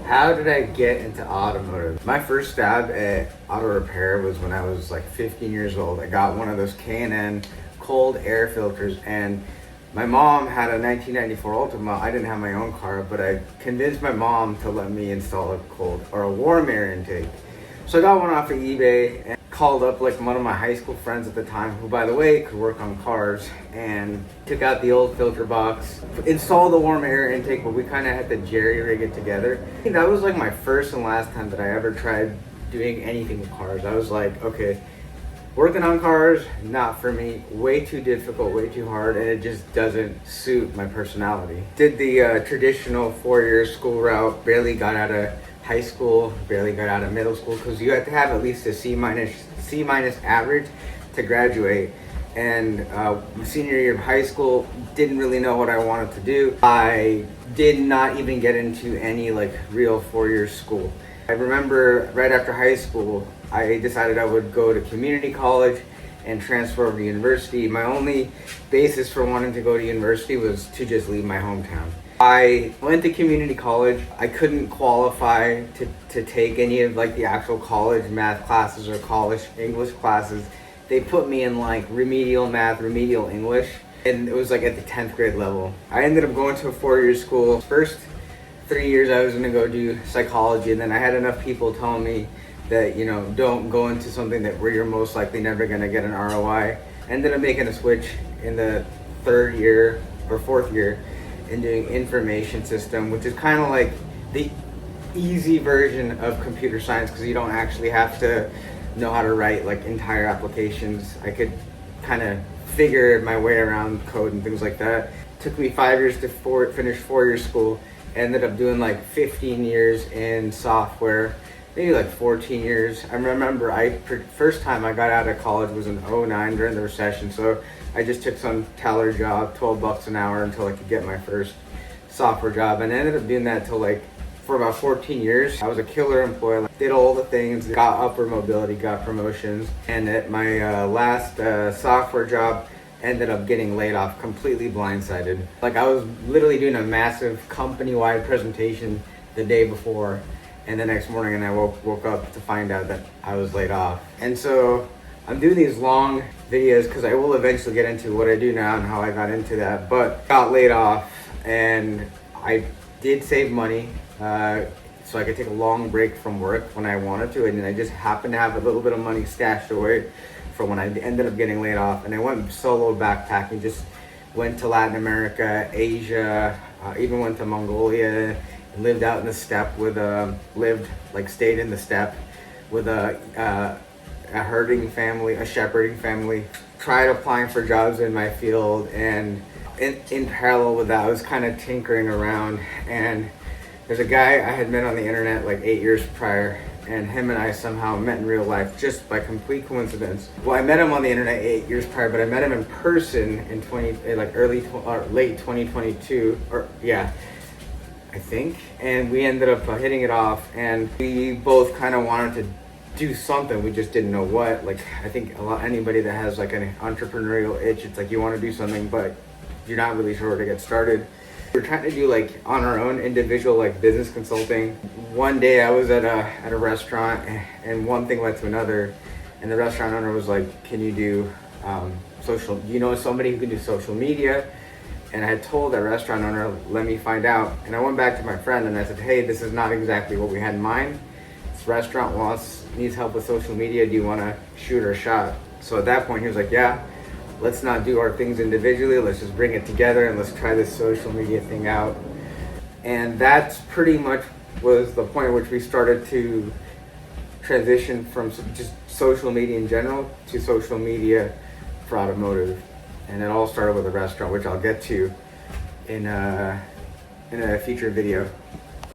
How did I get into automotive? My first stab at auto repair was when I was like 15 years old. I got one of those K&N cold air filters, and my mom had a 1994 Ultima. I didn't have my own car, but I convinced my mom to let me install a cold or a warm air intake. So I got one off of eBay and called up like one of my high school friends at the time, who by the way could work on cars, and took out the old filter box, installed the warm air intake, but we kind of had to jerry rig it together. I think that was like my first and last time that I ever tried doing anything with cars. I was like, okay, working on cars, not for me, way too difficult, way too hard, and it just doesn't suit my personality. Did the traditional 4-year school route, barely got out of high school, barely got out of middle school, because you have to have at least a C minus average to graduate. And senior year of high school, didn't really know what I wanted to do. I did not even get into any like real 4-year school. I remember right after high school, I decided I would go to community college and transfer over to university. My only basis for wanting to go to university was to just leave my hometown. I went to community college. I couldn't qualify to take any of like the actual college math classes or college English classes. They put me in like remedial math, remedial English, and it was like at the 10th grade level. I ended up going to a 4-year school. First 3 years I was gonna go do psychology, and then I had enough people telling me that, you know, don't go into something that where you're most likely never gonna get an ROI. Ended up making a switch in the 3rd year or 4th year and doing information system, which is kind of like the easy version of computer science, because you don't actually have to know how to write like entire applications. I could kind of figure my way around code and things like that. Took me 5 years to finish 4-year school. Ended up doing like 15 years in software, maybe like 14 years. I remember first time I got out of college was in '09 during the recession, so I just took some teller job, $12 an hour, until I could get my first software job, and I ended up doing that till like for about 14 years. I was a killer employee, like, did all the things, got upward mobility, got promotions, and at my last software job, ended up getting laid off, completely blindsided. Like, I was literally doing a massive company-wide presentation the day before, and the next morning, and I woke up to find out that I was laid off. And so I'm doing these long videos because I will eventually get into what I do now and how I got into that, but got laid off, and I did save money so I could take a long break from work when I wanted to, and I just happened to have a little bit of money stashed away for when I ended up getting laid off. And I went solo backpacking, just went to Latin America, Asia, even went to Mongolia, lived out in the steppe with stayed in the steppe with a herding family, a shepherding family. Tried applying for jobs in my field, and in parallel with that, I was kind of tinkering around, and there's a guy I had met on the internet like 8 years prior, and him and I somehow met in real life just by complete coincidence. Well, I met him on the internet 8 years prior, but I met him in person in late 2022, I think. And we ended up hitting it off, and we both kind of wanted to do something. We just didn't know what. Like, I think anybody that has like an entrepreneurial itch, it's like you want to do something, but you're not really sure where to get started. We're trying to do like on our own individual like business consulting. One day I was at a restaurant, and one thing led to another, and the restaurant owner was like, can you do somebody who can do social media? And I had told that restaurant owner, let me find out. And I went back to my friend and I said, hey, this is not exactly what we had in mind. This restaurant needs help with social media. Do you want to shoot our shot? So at that point he was like, yeah, let's not do our things individually. Let's just bring it together and let's try this social media thing out. And that's pretty much was the point at which we started to transition from just social media in general to social media for automotive. And it all started with a restaurant, which I'll get to in a future video.